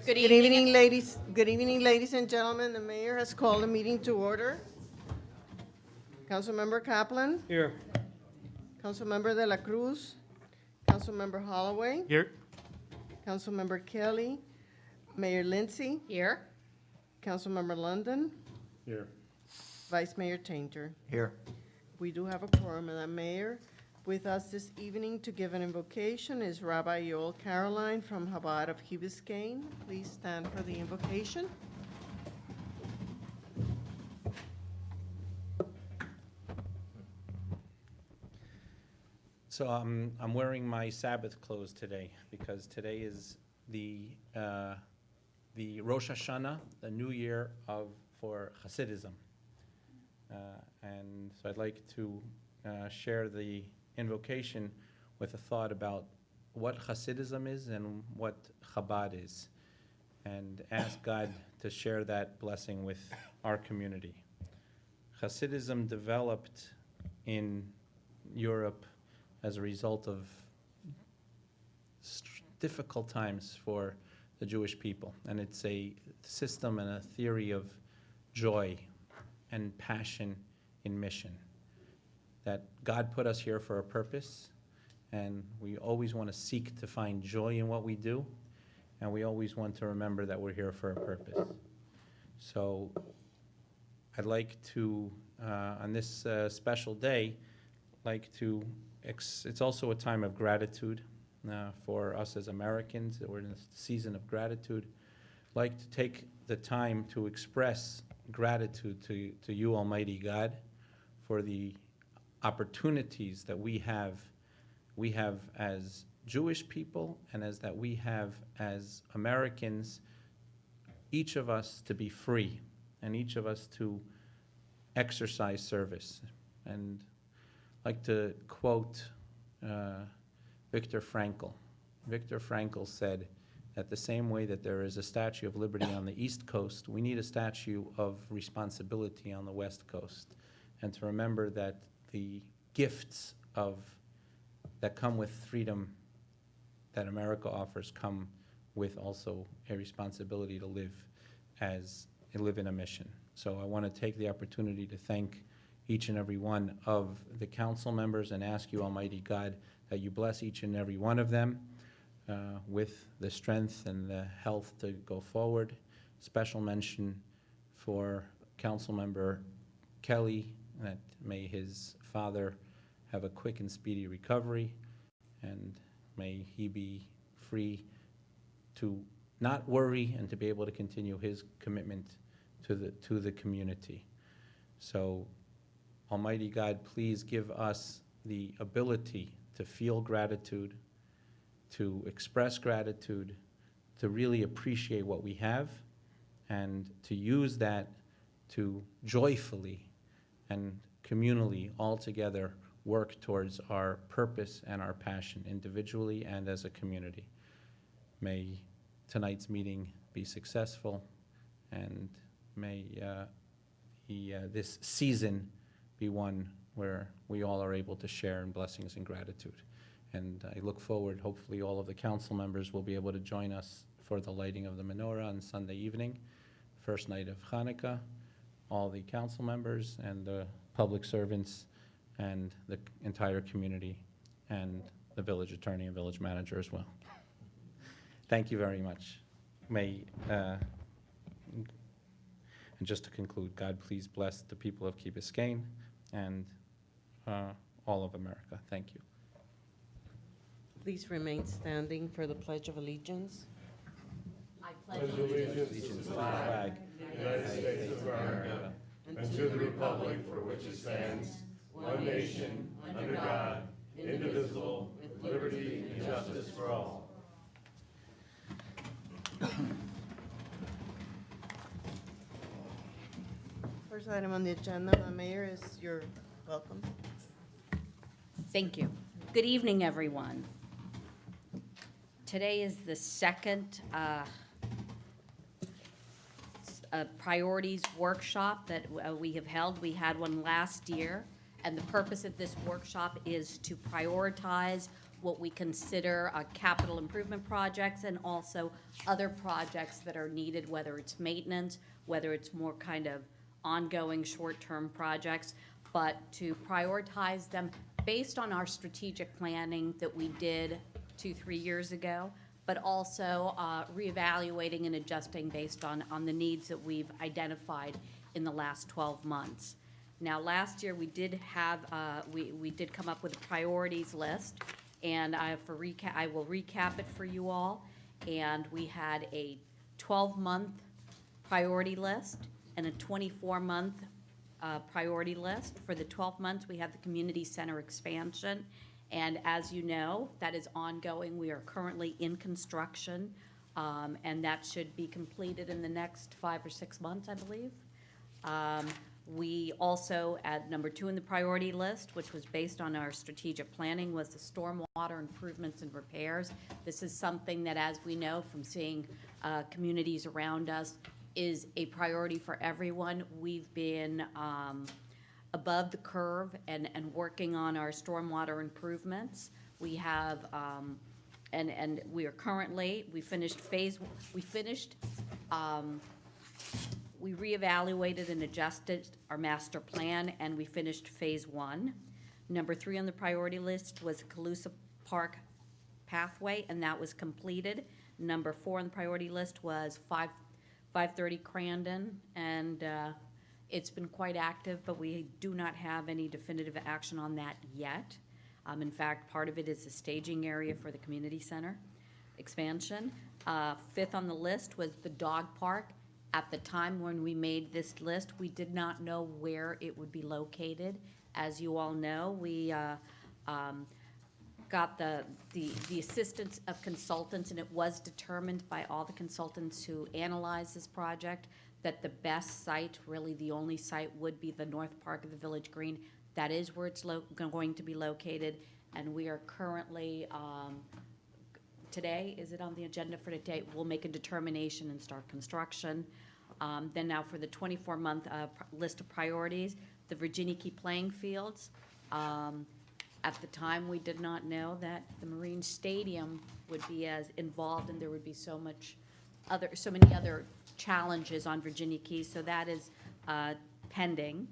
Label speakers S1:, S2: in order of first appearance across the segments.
S1: Good evening, ladies. Good evening, ladies and gentlemen. The mayor has called the meeting to order. Councilmember Kaplan,
S2: Here.
S1: Councilmember De La Cruz, Councilmember Holloway,
S2: Here.
S1: Councilmember Kelly, Mayor Lindsay,
S3: Here.
S1: Councilmember London,
S2: Here.
S1: Vice Mayor Tainter.
S4: Here.
S1: We do have a quorum, Madam Mayor. With us this evening to give an invocation is Rabbi Yoel Caroline from Chabad of Key Biscayne. Please stand for the invocation.
S4: So I'm wearing my Sabbath clothes today because today is the Rosh Hashanah, the new year for Hasidism. And so I'd like to share the invocation with a thought about what Hasidism is and what Chabad is, and ask God to share that blessing with our community. Hasidism developed in Europe as a result of difficult times for the Jewish people, and it's a system and a theory of joy and passion in mission. That God put us here for a purpose, and we always want to seek to find joy in what we do, and we always want to remember that we're here for a purpose. So I'd like to, on this special day, it's also a time of gratitude for us as Americans. We're in a season of gratitude. I'd like to take the time to express gratitude to you, Almighty God, for the opportunities that we have as Jewish people and that we have as Americans, each of us to be free and each of us to exercise service. And I'd like to quote Viktor Frankl. Viktor Frankl said that the same way that there is a Statue of Liberty on the East Coast, we need a statue of responsibility on the West Coast, and to remember that the gifts that come with freedom that America offers come with also a responsibility to live in a mission. So I want to take the opportunity to thank each and every one of the council members and ask you, Almighty God, that you bless each and every one of them with the strength and the health to go forward. Special mention for Council Member Kelly, that may his father have a quick and speedy recovery, and may he be free to not worry and to be able to continue his commitment to the community. So, Almighty God, please give us the ability to feel gratitude, to express gratitude, to really appreciate what we have, and to use that to joyfully and communally all together work towards our purpose and our passion individually and as a community. May tonight's meeting be successful, and may this season be one where we all are able to share in blessings and gratitude. And I look forward, hopefully all of the council members will be able to join us for the lighting of the menorah on Sunday evening, first night of Hanukkah, all the council members and the public servants and the entire community and the village attorney and village manager as well. Thank you very much. And just to conclude, God please bless the people of Key Biscayne and all of America. Thank you.
S1: Please remain standing for the Pledge of Allegiance.
S3: I pledge allegiance
S4: To the flag,
S5: United States of America, and to the republic for which it stands, one nation, under God, indivisible, with liberty and justice for all.
S1: First item on the agenda, the mayor, is your welcome.
S3: Thank you. Good evening, everyone. Today is the second priorities workshop that we have held. We had one last year, and the purpose of this workshop is to prioritize what we consider capital improvement projects and also other projects that are needed, whether it's maintenance, whether it's more kind of ongoing short-term projects, but to prioritize them based on our strategic planning that we did 2-3 years ago, but also reevaluating and adjusting based on the needs that we've identified in the last 12 months. Now, last year, we did have, we did come up with a priorities list, and I will recap it for you all. And we had a 12-month priority list and a 24-month priority list. For the 12 months, we have the community center expansion, and as you know, that is ongoing. We are currently in construction, and that should be completed in the next 5 or 6 months, I believe. We also, at number 2 in the priority list, which was based on our strategic planning, was the stormwater improvements and repairs. This is something that, as we know from seeing communities around us, is a priority for everyone. We've been above the curve and working on our stormwater improvements. We have, and we are currently, we reevaluated and adjusted our master plan, and we finished phase 1. Number 3 on the priority list was Calusa Park pathway, and that was completed. Number 4 on the priority list was 530 Crandon, and it's been quite active, but we do not have any definitive action on that yet. In fact, part of it is a staging area for the community center expansion. 5th on the list was the dog park. At the time when we made this list, we did not know where it would be located. As you all know, we got the assistance of consultants, and it was determined by all the consultants who analyzed this project that the best site, really the only site, would be the north park of the Village Green. That is where it's going to be located, and we are currently, today, is it on the agenda for today? We'll make a determination and start construction. Then now for the 24-month list of priorities, the Virginia Key playing fields. At the time, we did not know that the Marine Stadium would be as involved, and there would be so many other challenges on Virginia Key, so that is pending.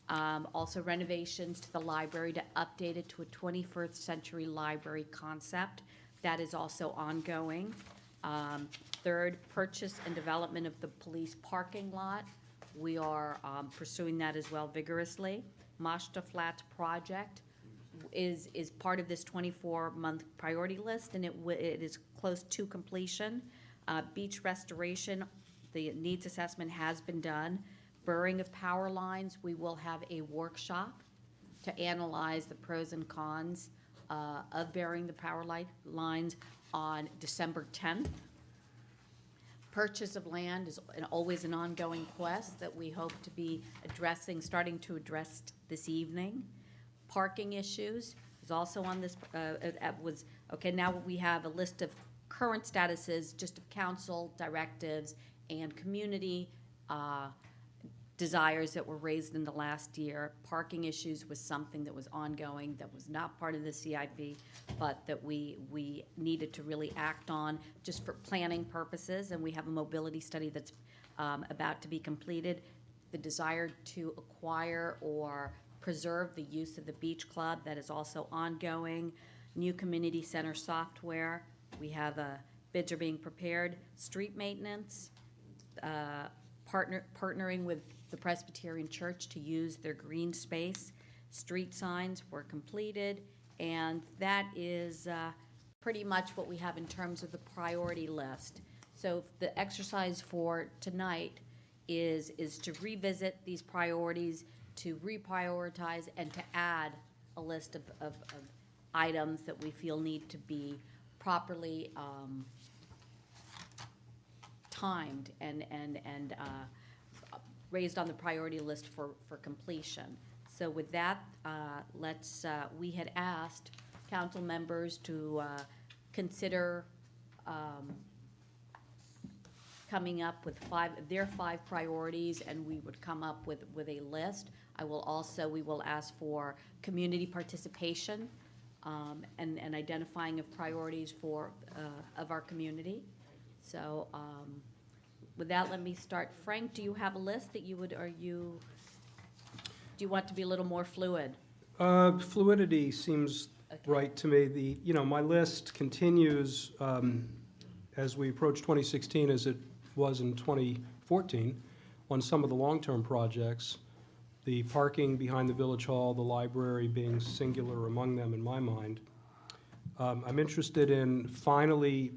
S3: Also renovations to the library to update it to a 21st century library concept. That is also ongoing. 3rd, purchase and development of the police parking lot. We are pursuing that as well vigorously. Mashta Flats project is part of this 24-month priority list, and it is close to completion. Beach restoration, the needs assessment has been done. Burring of power lines, we will have a workshop to analyze the pros and cons of burying the power lines on December 10th. Purchase of land is always an ongoing quest that we hope to be starting to address this evening. Parking issues is also on this, now we have a list of current statuses, just of council directives and community desires that were raised in the last year. Parking issues was something that was ongoing, that was not part of the CIP, but that we needed to really act on just for planning purposes, and we have a mobility study that's about to be completed. The desire to acquire or preserve the use of the beach club, that is also ongoing. New community center software, we have bids are being prepared. Street maintenance, partnering with the Presbyterian Church to use their green space. Street signs were completed, and that is pretty much what we have in terms of the priority list. So the exercise for tonight is to revisit these priorities, to reprioritize, and to add a list of items that we feel need to be properly timed and raised on the priority list for completion. So with that, we had asked council members to consider coming up with their five priorities, and we would come up with a list. We will ask for community participation and identifying of priorities for, of our community. So with that, let me start. Frank, do you have a list that you would, do you want to be a little more fluid?
S2: Fluidity seems
S3: Okay.
S2: right to me. My list continues as we approach 2016 as it was in 2014 on some of the long-term projects. The parking behind the Village Hall, the library being singular among them in my mind. I'm interested in finally,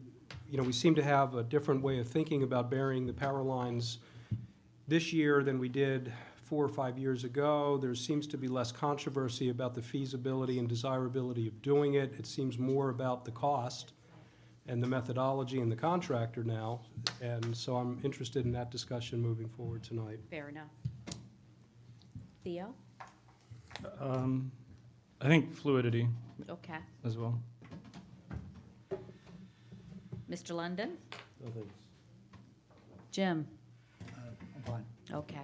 S2: we seem to have a different way of thinking about burying the power lines this year than we did 4 or 5 years ago. There seems to be less controversy about the feasibility and desirability of doing it. It seems more about the cost and the methodology and the contractor now. And so I'm interested in that discussion moving forward tonight.
S3: Fair enough. Theo?
S6: I think fluidity
S3: Okay.
S6: as well.
S3: Mr. London?
S5: No thanks.
S3: Jim?
S7: I'm fine.
S3: Okay.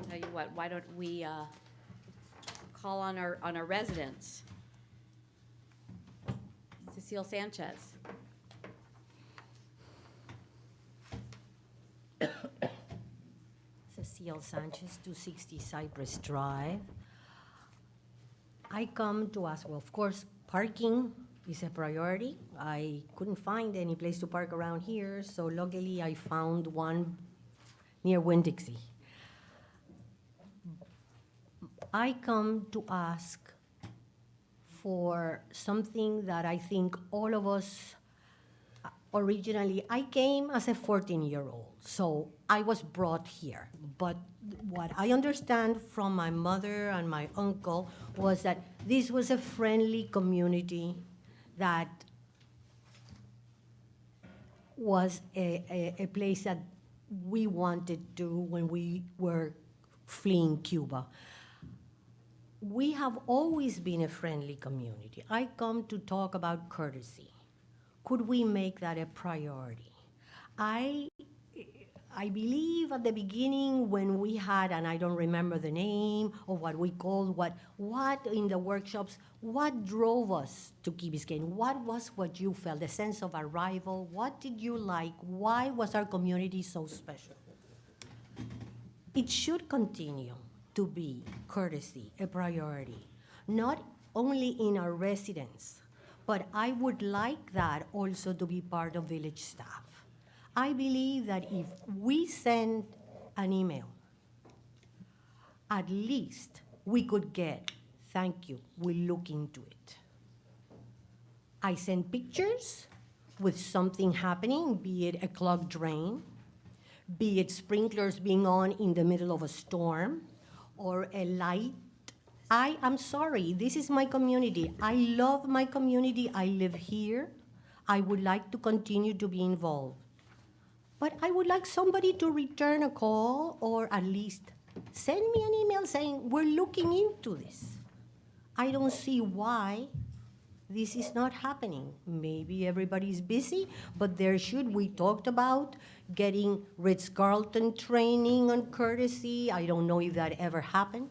S3: Tell you what, why don't we call on our residents? Cecile Sanchez.
S8: Cecile Sanchez, 260 Cypress Drive. I come to ask, well, of course, parking is a priority. I couldn't find any place to park around here, so luckily I found one near Winn-Dixie. I come to ask for something that I think all of us originally, I came as a 14-year-old, so I was brought here. But what I understand from my mother and my uncle was that this was a friendly community that was a place that we wanted to when we were fleeing Cuba. We have always been a friendly community. I come to talk about courtesy. Could we make that a priority? I believe at the beginning when we had, and I don't remember the name of what we called, what in the workshops, what drove us to Key Biscayne? What was what you felt, the sense of arrival? What did you like? Why was our community so special? It should continue to be courtesy, a priority, not only in our residence, but I would like that also to be part of village staff. I believe that if we send an email, at least we could get, thank you, we'll look into it. I send pictures with something happening, be it a clogged drain, be it sprinklers being on in the middle of a storm, or a light. I am sorry, this is my community. I love my community, I live here. I would like to continue to be involved. But I would like somebody to return a call or at least send me an email saying, we're looking into this. I don't see why this is not happening. Maybe everybody's busy, but we talked about getting Ritz-Carlton training on courtesy. I don't know if that ever happened.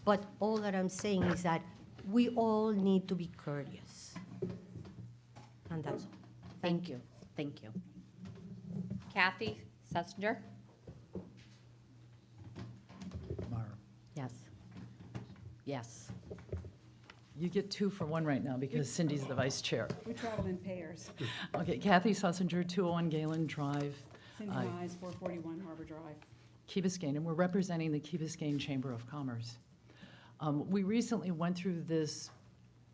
S8: But all that I'm saying is that we all need to be courteous. And that's all.
S3: Thank you. Thank you. Kathy Sessinger?
S7: Mara.
S3: Yes. Yes.
S9: You get 2 for 1 right now because Cindy's the vice chair.
S10: We travel in pairs.
S9: Okay, Kathy Sussinger, 201 Galen Drive,
S10: Cindy Mize, 441 Harbor Drive.
S9: Key Biscayne, and we're representing the Key Biscayne Chamber of Commerce. We recently went through this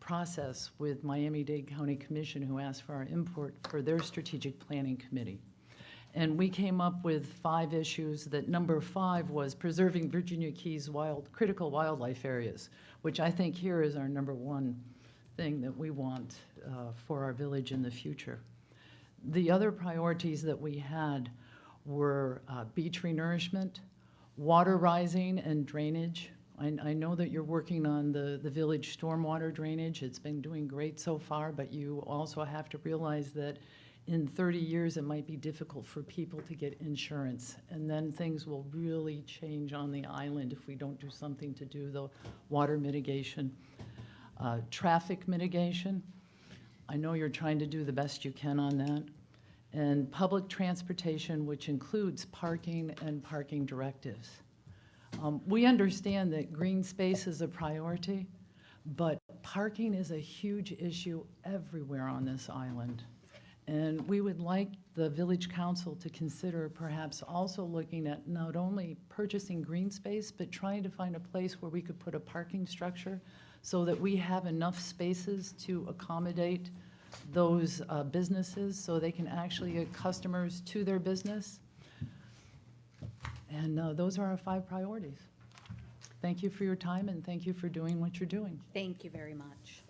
S9: process with Miami-Dade County Commission, who asked for our input for their strategic planning committee. And we came up with 5 issues that number 5 was preserving Virginia Key's critical wildlife areas, which I think here is our number 1 thing that we want for our village in the future. The other priorities that we had were beach renourishment, water rising and drainage. I know that you're working on the village stormwater drainage. It's been doing great so far, but you also have to realize that in 30 years, it might be difficult for people to get insurance. And then things will really change on the island if we don't do something to do the water mitigation. traffic mitigation. I know you're trying to do the best you can on that. And public transportation, which includes parking and parking directives. We understand that green space is a priority, but parking is a huge issue everywhere on this island. And we would like the village council to consider perhaps also looking at not only purchasing green space, but trying to find a place where we could put a parking structure so that we have enough spaces to accommodate those businesses so they can actually get customers to their business. And those are our 5 priorities. Thank you for your time, and thank you for doing what you're doing.
S3: Thank you very much.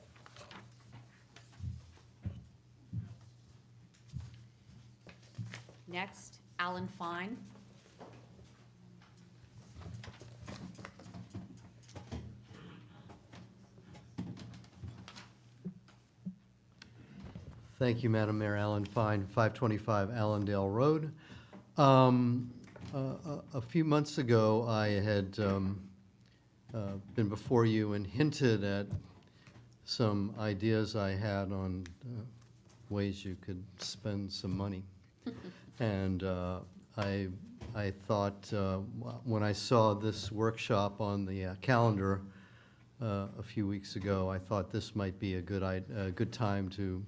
S3: Next, Alan Fine.
S6: Thank you, Madam Mayor. Alan Fine, 525 Allendale Road. A few months ago, I had been before you and hinted at some ideas I had on ways you could spend some money. And I thought, when I saw this workshop on the calendar a few weeks ago, I thought this might be a good time to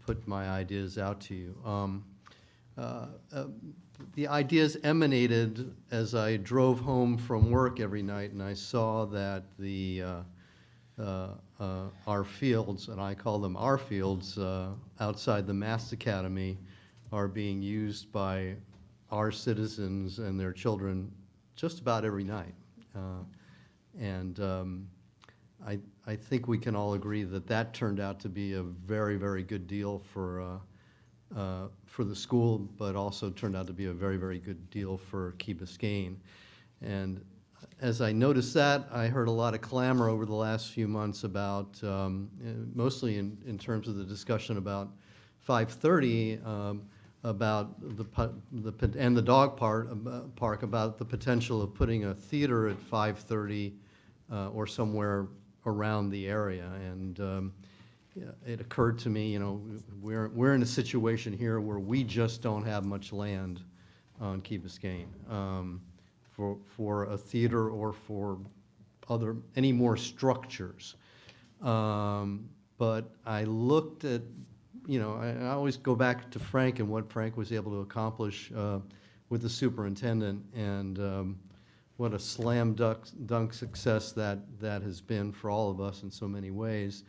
S6: put my ideas out to you. The ideas emanated as I drove home from work every night, and I saw that our fields, and I call them our fields, outside the Mast Academy, are being used by our citizens and their children just about every night. I think we can all agree that that turned out to be a very, very good deal for the school, but also turned out to be a very, very good deal for Key Biscayne. And as I noticed that, I heard a lot of clamor over the last few months about, mostly in terms of the discussion about 530, about and the dog park, about the potential of putting a theater at 530 or somewhere around the area. And it occurred to me, we're in a situation here where we just don't have much land on Key Biscayne for a theater or for any more structures. But I looked at, I always go back to Frank and what Frank was able to accomplish with the superintendent, and what a slam dunk success that has been for all of us in so many ways.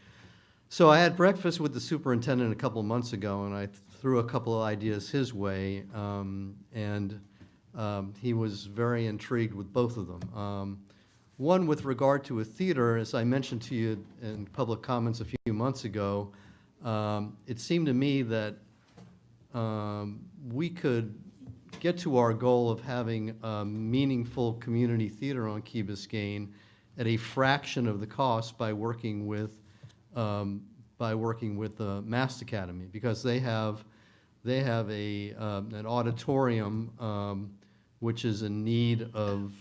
S6: So I had breakfast with the superintendent a couple of months ago, and I threw a couple of ideas his way, and he was very intrigued with both of them. One with regard to a theater, as I mentioned to you in public comments a few months ago, it seemed to me that we could get to our goal of having a meaningful community theater on Key Biscayne at a fraction of the cost by working with the Mast Academy, because they have an auditorium which is in need of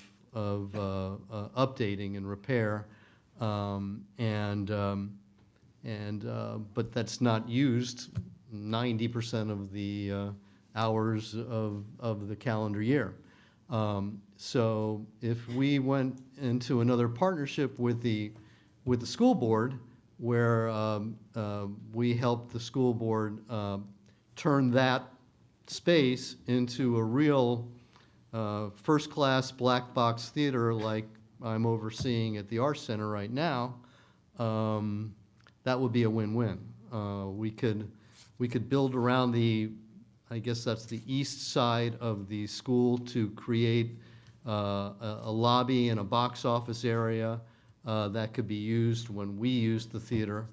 S6: updating and repair, but that's not used 90% of the hours of the calendar year. So if we went into another partnership with the school board, where we helped the school board turn that space into a real first-class black box theater like I'm overseeing at the Arts Center right now, that would be a win-win. We could build around I guess that's the east side of the school, to create a lobby and a box office area that could be used when we use the theater.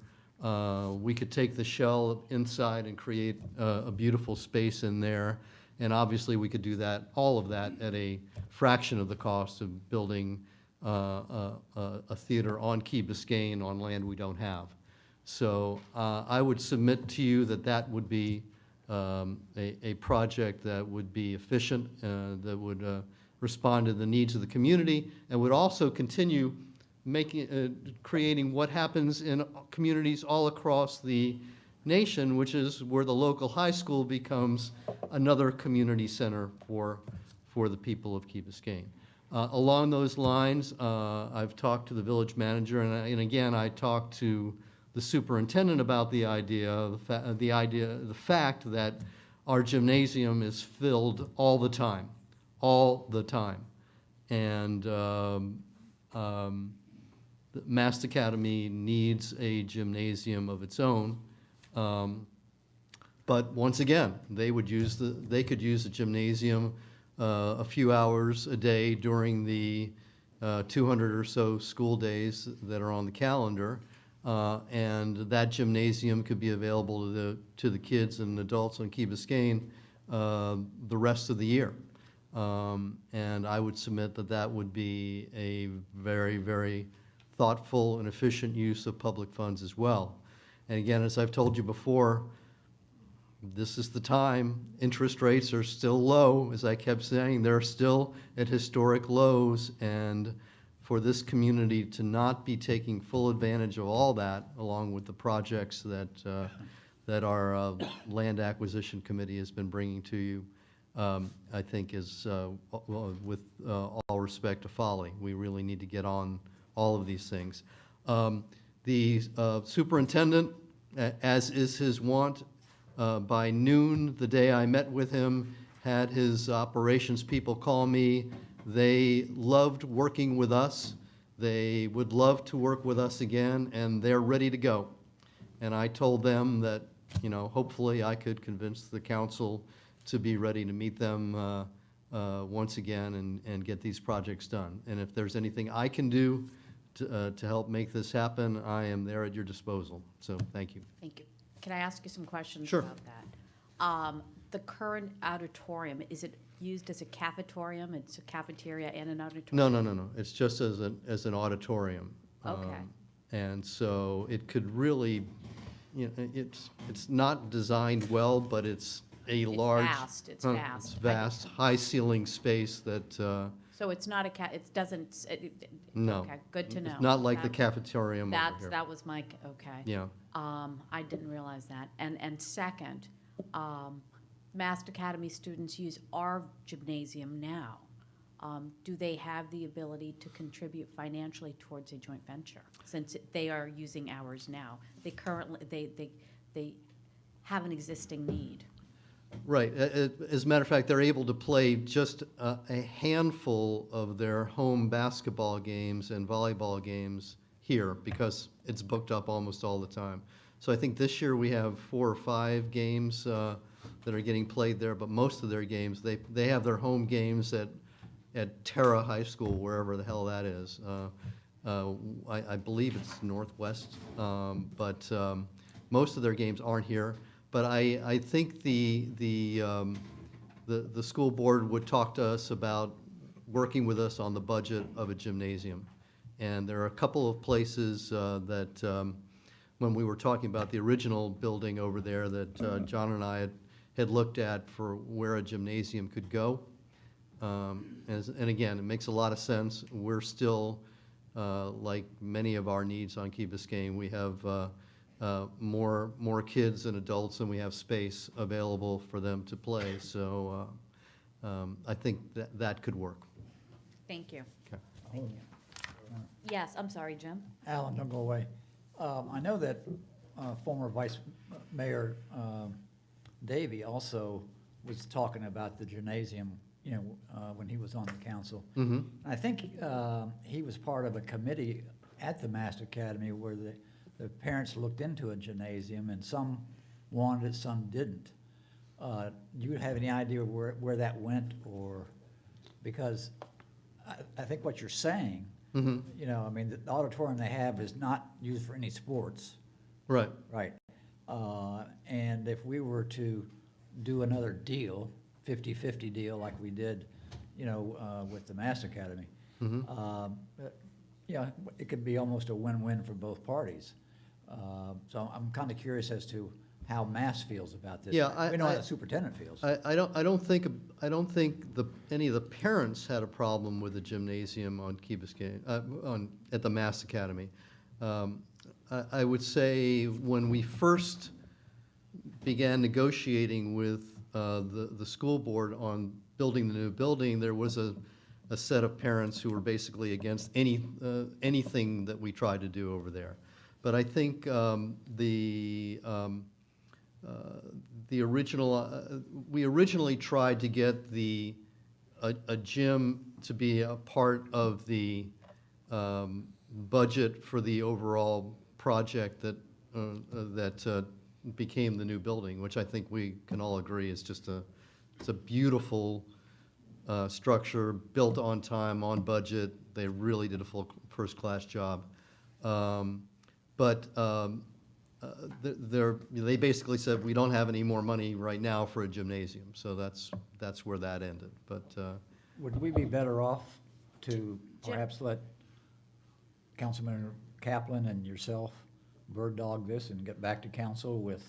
S6: We could take the shell inside and create a beautiful space in there, and obviously we could do all of that at a fraction of the cost of building a theater on Key Biscayne on land we don't have. So I would submit to you that would be a project that would be efficient, that would respond to the needs of the community, and would also continue creating what happens in communities all across the nation, which is where the local high school becomes another community center for the people of Key Biscayne. Along those lines, I've talked to the village manager, and again, I talked to the superintendent about the fact that our gymnasium is filled all the time, and the Mast Academy needs a gymnasium of its own. But once again, they could use the gymnasium a few hours a day during the 200 or so school days that are on the calendar. And that gymnasium could be available to the kids and adults on Key Biscayne the rest of the year. And I would submit that that would be a very, very thoughtful and efficient use of public funds as well. And again, as I've told you before, this is the time. Interest rates are still low, as I kept saying. They're still at historic lows, and for this community to not be taking full advantage of all that, along with the projects that our Land Acquisition Committee has been bringing to you, I think is, with all respect, a folly. We really need to get on all of these things. The superintendent, as is his wont, by noon the day I met with him, had his operations people call me. They loved working with us. They would love to work with us again, and they're ready to go. And I told them that, hopefully I could convince the council to be ready to meet them once again and get these projects done. And if there's anything I can do to help make this happen, I am there at your disposal. So thank you.
S3: Thank you. Can I ask you some questions
S6: Sure.
S3: about that? The current auditorium, is it used as a cafetorium? It's a cafeteria and an auditorium?
S6: No. It's just as an auditorium.
S3: Okay.
S6: And so it could really, it's not designed well, but it's a large.
S3: Vast. It's vast.
S6: It's vast, high ceiling space that,
S3: So it's not it doesn't,
S6: no.
S3: okay, good to know.
S6: It's not like the
S3: That-
S6: cafetorium over here.
S3: That was my, okay.
S6: Yeah.
S3: I didn't realize that. And second, Mast Academy students use our gymnasium now. Do they have the ability to contribute financially towards a joint venture, since they are using ours now? They currently, they have an existing need.
S6: Right. As a matter of fact, they're able to play just a handful of their home basketball games and volleyball games here because it's booked up almost all the time. So I think this year we have 4 or 5 games that are getting played there, but most of their games, they have their home games at Terra High School, wherever the hell that is. I believe it's Northwest, but most of their games aren't here. But I think the school board would talk to us about working with us on the budget of a gymnasium. And there are a couple of places that, when we were talking about the original building over there, that John and I had looked at for where a gymnasium could go. And again, it makes a lot of sense. We're still, like many of our needs on Key Biscayne, we have more kids and adults than we have space available for them to play. So I think that could work.
S3: Thank you.
S6: Okay.
S3: Thank you. Yes, I'm sorry, Jim.
S7: Alan, don't go away. I know that former Vice Mayor Davy also was talking about the gymnasium, when he was on the council.
S6: Mm-hmm.
S7: I think he was part of a committee at the Mast Academy where the parents looked into a gymnasium, and some wanted it, some didn't. Do you have any idea where that went, or, because I think what you're saying,
S6: Mm-hmm.
S7: the auditorium they have is not used for any sports.
S6: Right.
S7: Right. And if we were to do another deal, 50-50 deal like we did, with the Mast Academy,
S6: Mm-hmm.
S7: it could be almost a win-win for both parties. So I'm kind of curious as to how Mass feels about this.
S6: Yeah,
S7: We know how the superintendent feels.
S6: I don't think any of the parents had a problem with the gymnasium on Key Biscayne, at the Mass Academy. I would say when we first began negotiating with the school board on building the new building, there was a set of parents who were basically against anything that we tried to do over there. But I think we originally tried to get a gym to be a part of the budget for the overall project that became the new building, which I think we can all agree is just it's a beautiful structure, built on time, on budget. They really did a first-class job. They basically said, we don't have any more money right now for a gymnasium, so that's where that ended. But
S7: Would we be better off to perhaps let Councilman Kaplan and yourself bird dog this and get back to council with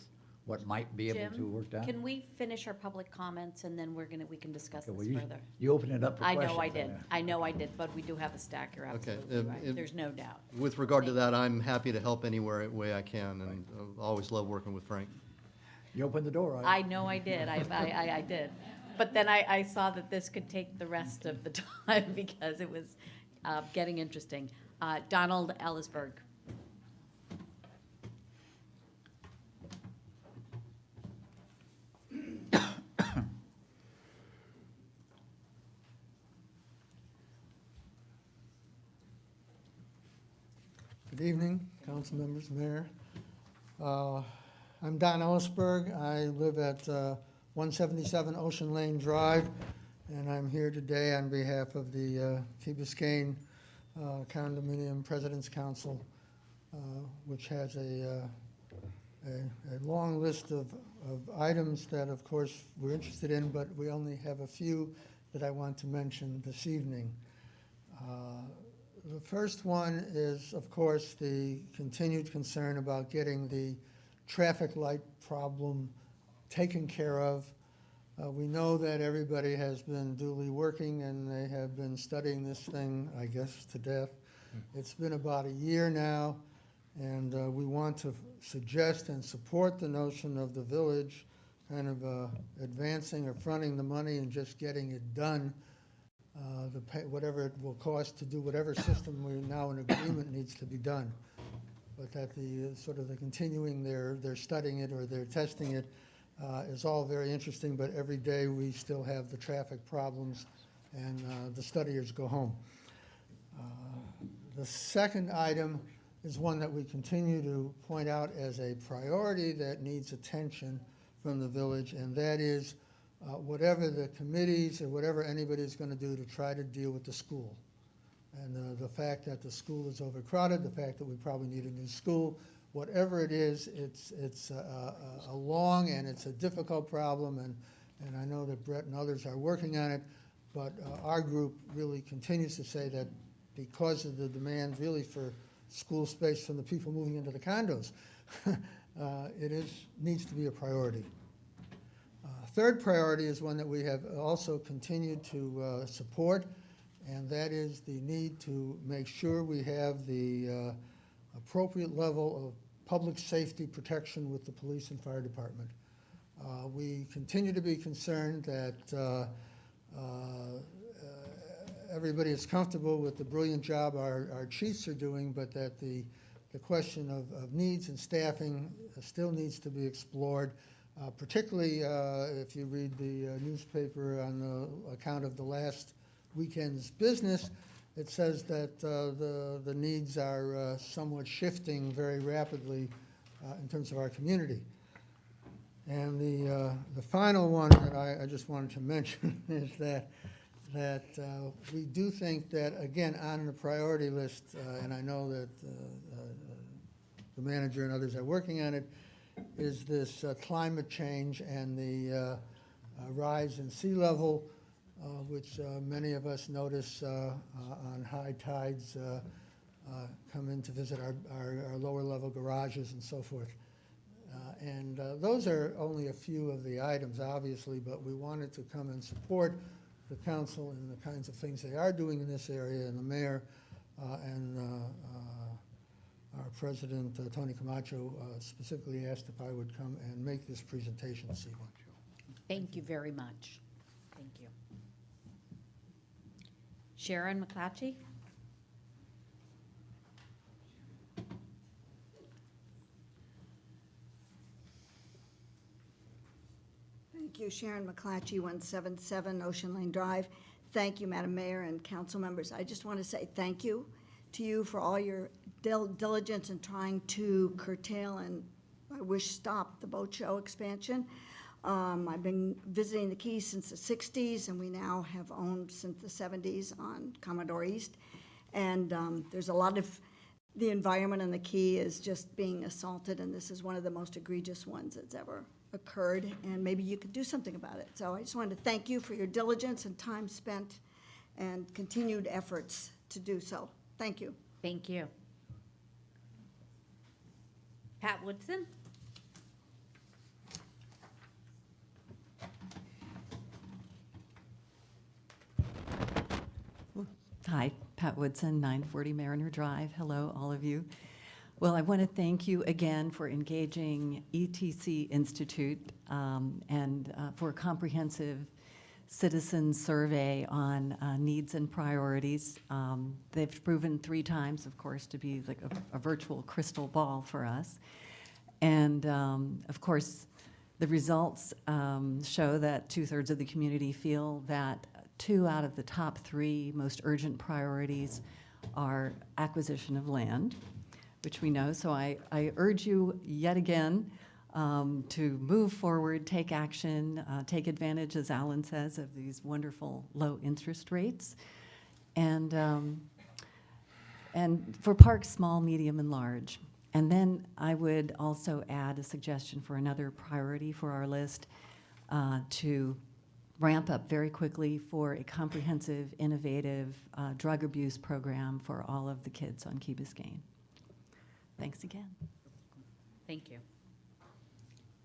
S7: what might be able to work out?
S3: Can we finish our public comments and then we can discuss
S7: Okay,
S3: this
S7: well,
S3: further?
S7: You open it up for
S3: I
S7: questions.
S3: know I did, but we do have a stack, you're absolutely right, there's no doubt.
S6: with regard to that, I'm happy to help any way I can, and always love working with Frank.
S7: You opened the door.
S3: I know I did, I did. But then I saw that this could take the rest of the time because it was getting interesting. Donald Ellisberg.
S11: Good evening, council members, mayor. I'm Don Ellisberg. I live at 177 Ocean Lane Drive, and I'm here today on behalf of the Key Biscayne Condominium President's Council, which has a long list of items that, of course, we're interested in, but we only have a few that I want to mention this evening. The first one is, of course, the continued concern about getting the traffic light problem taken care of. We know that everybody has been duly working and they have been studying this thing, I guess, to death. It's been about a year now, and we want to suggest and support the notion of the village kind of advancing or fronting the money and just getting it done. Whatever it will cost to do whatever system we're now in agreement needs to be done. But that the sort of the continuing their studying it or they're testing it is all very interesting, but every day we still have the traffic problems and the studiers go home. The second item is one that we continue to point out as a priority that needs attention from the village, and that is whatever the committees or whatever anybody's going to do to try to deal with the school. And the fact that the school is overcrowded, the fact that we probably need a new school, whatever it is, it's a long and it's a difficult problem, and I know that Brett and others are working on it, but our group really continues to say that because of the demand really for school space from the people moving into the condos, needs to be a priority. Third priority is one that we have also continued to support, and that is the need to make sure we have the appropriate level of public safety protection with the police and fire department. We continue to be concerned that everybody is comfortable with the brilliant job our chiefs are doing, but that the question of needs and staffing still needs to be explored. Particularly if you read the newspaper on the account of the last weekend's business, it says that the needs are somewhat shifting very rapidly in terms of our community. And the final one that I just wanted to mention is that we do think that, again, on the priority list, and I know that the manager and others are working on it, is this climate change and the rise in sea level, which many of us notice on high tides come in to visit our lower level garages and so forth. And And those are only a few of the items, obviously, but we wanted to come and support the council in the kinds of things they are doing in this area, and the mayor and our president, Tony Camacho, specifically asked if I would come and make this presentation this evening.
S3: Thank you very much. Thank you. Sharon McClatchy?
S12: Thank you, Sharon McClatchy, 177 Ocean Lane Drive. Thank you, Madam Mayor and council members. I just want to say thank you to you for all your diligence in trying to curtail and, I wish, stop the boat show expansion. I've been visiting the Keys since the 60s, and we now have owned since the 70s on Commodore East. And there's a lot of, the environment on the Key is just being assaulted, and this is one of the most egregious ones that's ever occurred, and maybe you could do something about it. So I just wanted to thank you for your diligence and time spent and continued efforts to do so. Thank you.
S3: Thank you. Pat Woodson?
S13: Hi, Pat Woodson, 940 Mariner Drive. Hello, all of you. Well, I want to thank you again for engaging ETC Institute and for a comprehensive citizen survey on needs and priorities. They've proven 3 times, of course, to be like a virtual crystal ball for us. And of course, the results show that 2/3 of the community feel that 2 out of the top 3 most urgent priorities are acquisition of land, which we know. So I urge you yet again to move forward, take action, take advantage, as Alan says, of these wonderful low interest rates. And for parks, small, medium, and large. And then I would also add a suggestion for another priority for our list to ramp up very quickly for a comprehensive, innovative drug abuse program for all of the kids on Key Biscayne. Thanks again.
S3: Thank you.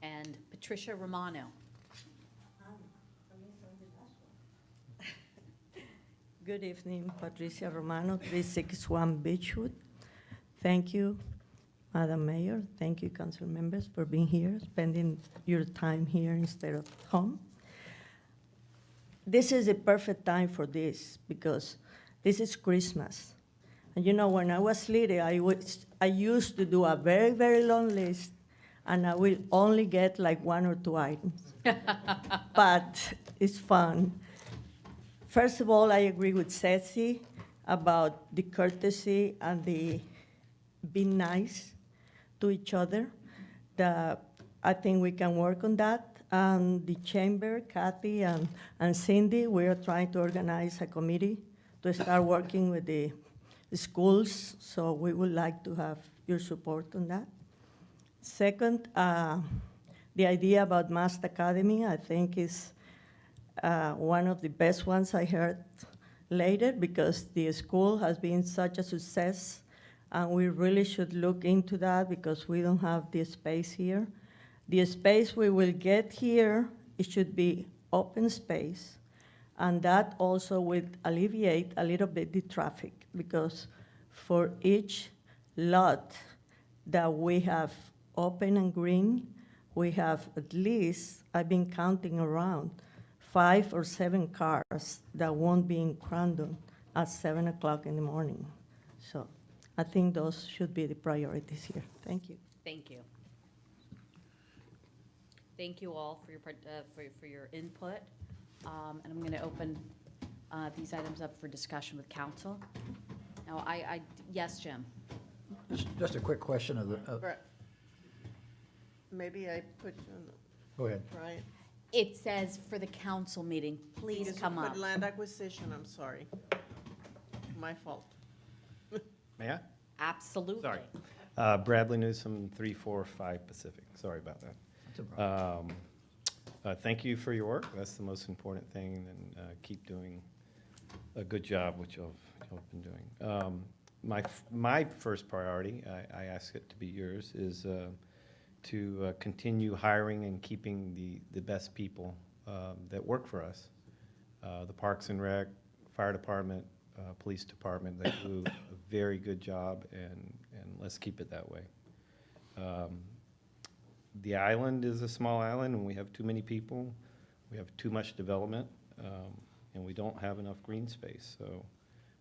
S3: And Patricia Romano.
S14: Good evening, Patricia Romano, 361 Beechwood. Thank you, Madam Mayor. Thank you, council members, for being here, spending your time here instead of home. This is the perfect time for this because this is Christmas. And you know, when I was little, I used to do a very, very long list, and I will only get like 1 or 2 items. But it's fun. First of all, I agree with Ceci about the courtesy and the being nice to each other. I think we can work on that. And the chamber, Kathy and Cindy, we are trying to organize a committee to start working with the schools, so we would like to have your support on that. Second, the idea about Mast Academy, I think is one of the best ones I heard later, because the school has been such a success, and we really should look into that because we don't have the space here. The space we will get here, it should be open space, and that also will alleviate a little bit the traffic, because for each lot that we have open and green, we have at least, I've been counting around, 5 or 7 cars that won't be in Crandon at 7 o'clock in the morning. So I think those should be the priorities here. Thank you.
S3: Thank you. Thank you all for your input. And I'm going to open these items up for discussion with council. Now, yes, Jim.
S7: Just a quick question of the,
S1: Brett, maybe I put you on the,
S7: go ahead.
S1: right?
S3: It says for the council meeting, please
S1: Because
S3: come
S1: you
S3: up.
S1: put land acquisition, I'm sorry. My fault.
S15: May I?
S3: Absolutely.
S15: Sorry. Bradley Newsom, 345 Pacific. Sorry about that. Thank you for your work. That's the most important thing, and keep doing a good job, which y'all have been doing. My first priority, I ask it to be yours, is to continue hiring and keeping the best people that work for us. The Parks and Rec, Fire Department, Police Department, they do a very good job, and let's keep it that way. The island is a small island, and we have too many people. We have too much development, and we don't have enough green space. So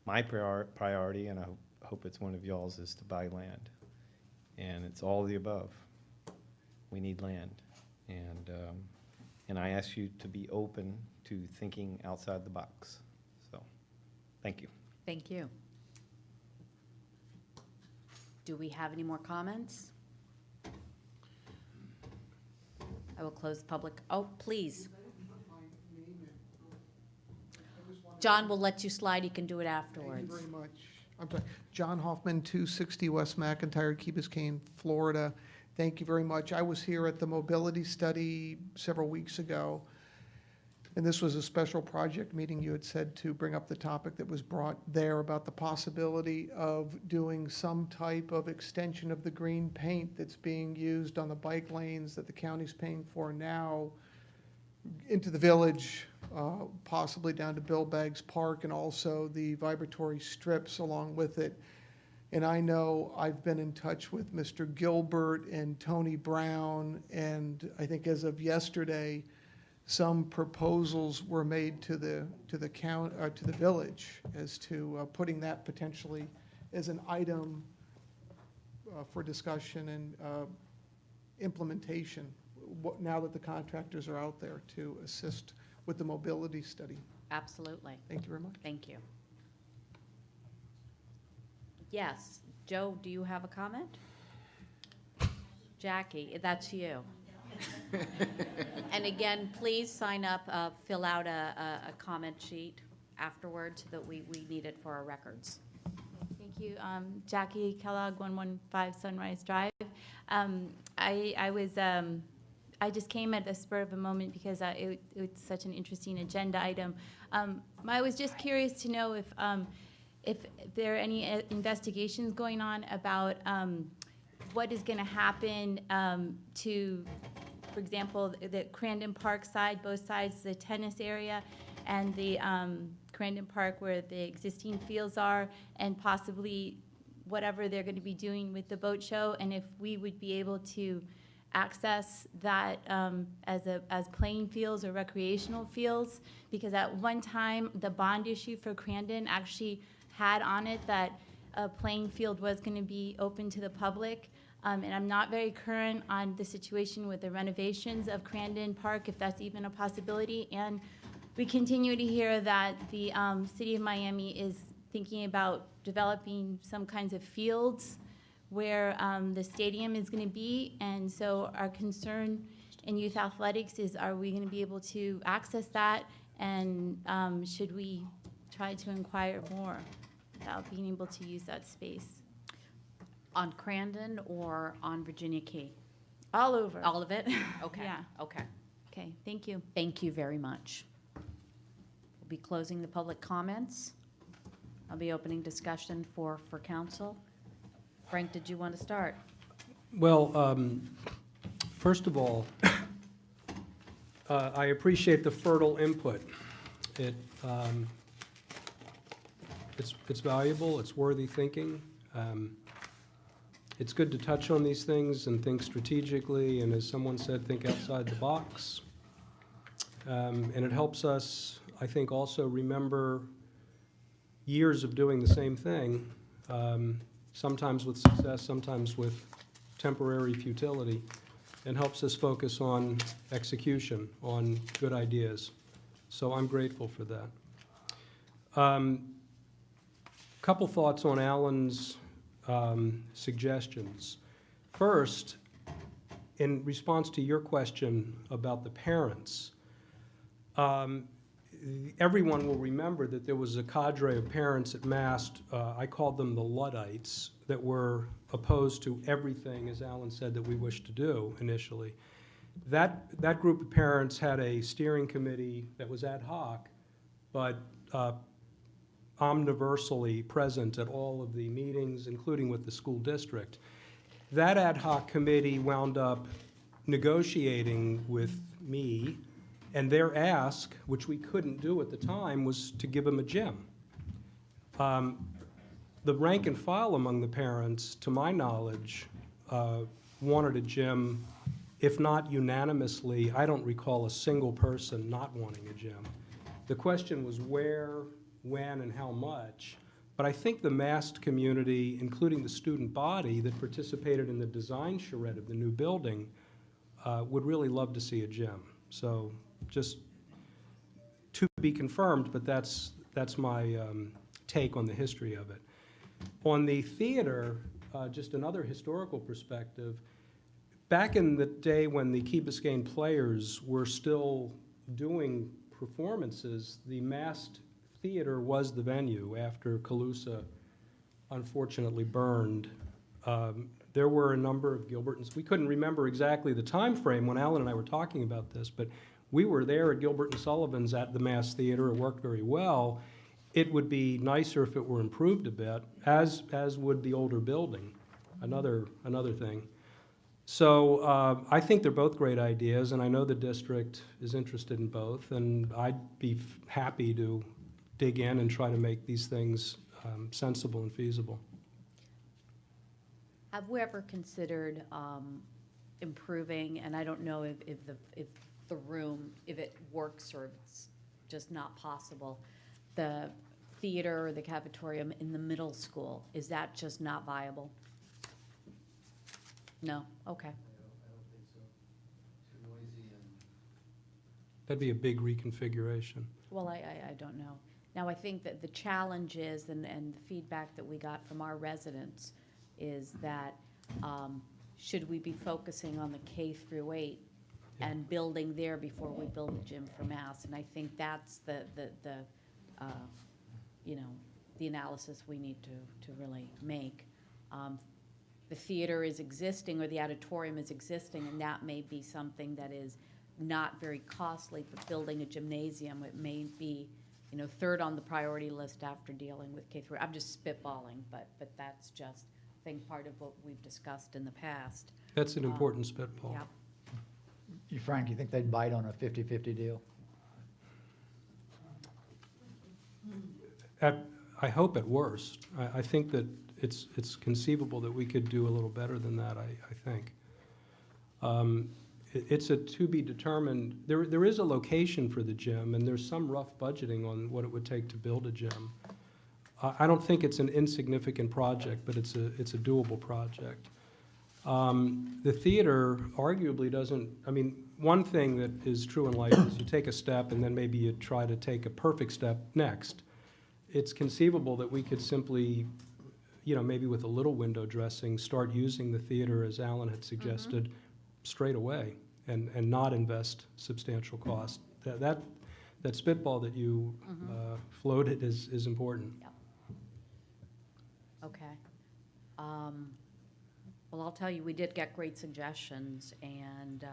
S15: my priority, and I hope it's one of y'all's, is to buy land. And it's all of the above. We need land. And I ask you to be open to thinking outside the box. So, thank you.
S3: Thank you. Do we have any more comments? I will close the public. Oh, please. John will let you slide. You can do it afterwards.
S16: Thank you very much. I'm sorry. John Hoffman, 260 West McIntyre, Key Biscayne, Florida. Thank you very much. I was here at the mobility study several weeks ago, and this was a special project meeting. You had said to bring up the topic that was brought there about the possibility of doing some type of extension of the green paint that's being used on the bike lanes that the county's paying for now into the village, possibly down to Bill Baggs Park, and also the vibratory strips along with it. And I know I've been in touch with Mr. Gilbert and Tony Brown, and I think as of yesterday, some proposals were made to the village as to putting that potentially as an item for discussion and implementation. Now that the contractors are out there to assist with the mobility study.
S3: Absolutely.
S16: Thank you very much.
S3: Thank you. Yes. Joe, do you have a comment? Jackie, that's you. And again, please sign up, fill out a comment sheet afterwards so that we need it for our records.
S17: Thank you. Jackie Kellogg, 115 Sunrise Drive. I just came at the spur of a moment because it's such an interesting agenda item. I was just curious to know if there are any investigations going on about what is going to happen to, for example, the Crandon Park side, both sides, the tennis area, and the Crandon Park where the existing fields are, and possibly whatever they're going to be doing with the boat show, and if we would be able to access that as playing fields or recreational fields, because at one time the bond issue for Crandon actually had on it that a playing field was going to be open to the public. And I'm not very current on the situation with the renovations of Crandon Park, if that's even a possibility. And we continue to hear that the city of Miami is thinking about developing some kinds of fields where the stadium is going to be. And so our concern in youth athletics is, are we going to be able to access that? And should we try to inquire more about being able to use that space?
S3: On Crandon or on Virginia Key?
S17: All over.
S3: All of it? Okay.
S17: Yeah.
S3: Okay.
S17: Okay, thank you.
S3: Thank you very much. We'll be closing the public comments. I'll be opening discussion for council. Frank, did you want to start?
S2: Well, first of all, I appreciate the fertile input. It's valuable, it's worthy thinking. It's good to touch on these things and think strategically, and as someone said, think outside the box. And it helps us, I think, also remember years of doing the same thing, sometimes with success, sometimes with temporary futility, and helps us focus on execution, on good ideas. So I'm grateful for that. Couple thoughts on Alan's suggestions. First, in response to your question about the parents, everyone will remember that there was a cadre of parents at Mast, I called them the Luddites, that were opposed to everything, as Alan said, that we wished to do initially. That group of parents had a steering committee that was ad hoc, but omniversally present at all of the meetings, including with the school district. That ad hoc committee wound up negotiating with me, and their ask, which we couldn't do at the time, was to give them a gym. The rank and file among the parents, to my knowledge, wanted a gym, if not unanimously. I don't recall a single person not wanting a gym. The question was where, when, and how much. But I think the massed community, including the student body that participated in the design charrette of the new building, would really love to see a gym. So just to be confirmed, but that's my take on the history of it. On the theater, just another historical perspective, back in the day when the Key Biscayne Players were still doing performances, the massed theater was the venue after Calusa unfortunately burned. There were a number of Gilbertons. We couldn't remember exactly the time frame when Alan and I were talking about this, but we were there at Gilbert and Sullivan's at the Mass Theater. It worked very well. It would be nicer if it were improved a bit, as would the older building, another thing. So I think they're both great ideas, and I know the district is interested in both, and I'd be happy to dig in and try to make these things sensible and feasible.
S3: Have we ever considered improving, and I don't know if the room, if it works or if it's just not possible, the theater or the cafetorium in the middle school, is that just not viable? No? Okay.
S2: That'd be a big reconfiguration.
S3: Well, I don't know. Now, I think that the challenge is, and the feedback that we got from our residents is that should we be focusing on the K through 8 and building there before we build a gym for Mass? And I think that's the analysis we need to really make. The theater is existing, or the auditorium is existing, and that may be something that is not very costly, but building a gymnasium, it may be, third on the priority list after dealing with K through. I'm just spitballing, but that's just, I think, part of what we've discussed in the past.
S2: That's an important spitball.
S3: Yeah.
S7: Frank, you think they'd bite on a 50-50 deal?
S2: I hope at worst. I think that it's conceivable that we could do a little better than that, I think. It's a to be determined. There is a location for the gym, and there's some rough budgeting on what it would take to build a gym. I don't think it's an insignificant project, but it's a doable project. The theater arguably doesn't, one thing that is true in life is you take a step and then maybe you try to take a perfect step next. It's conceivable that we could simply, maybe with a little window dressing, start using the theater, as Alan had suggested, straight away and not invest substantial cost. That spitball that you floated is important.
S3: Yep. Okay. Well, I'll tell you, we did get great suggestions, and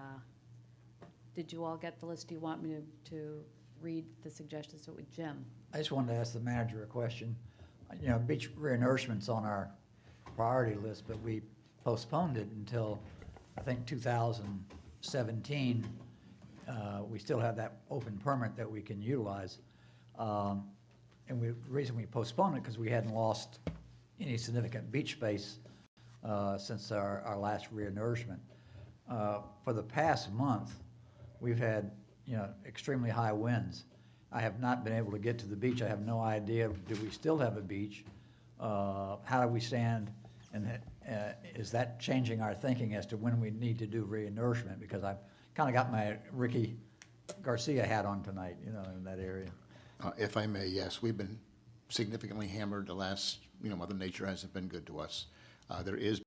S3: did you all get the list? Do you want me to read the suggestions with Jim?
S7: I just wanted to ask the manager a question. Beach renourishment's on our priority list, but we postponed it until, I think, 2017. We still have that open permit that we can utilize. And the reason we postponed it, because we hadn't lost any significant beach space since our last renourishment. For the past month, we've had extremely high winds. I have not been able to get to the beach. I have no idea, do we still have a beach? How do we stand? And is that changing our thinking as to when we need to do renourishment? Because I've kind of got my Ricky Garcia hat on tonight, in that area.
S18: If I may, yes, we've been significantly hammered the last, Mother Nature hasn't been good to us. There is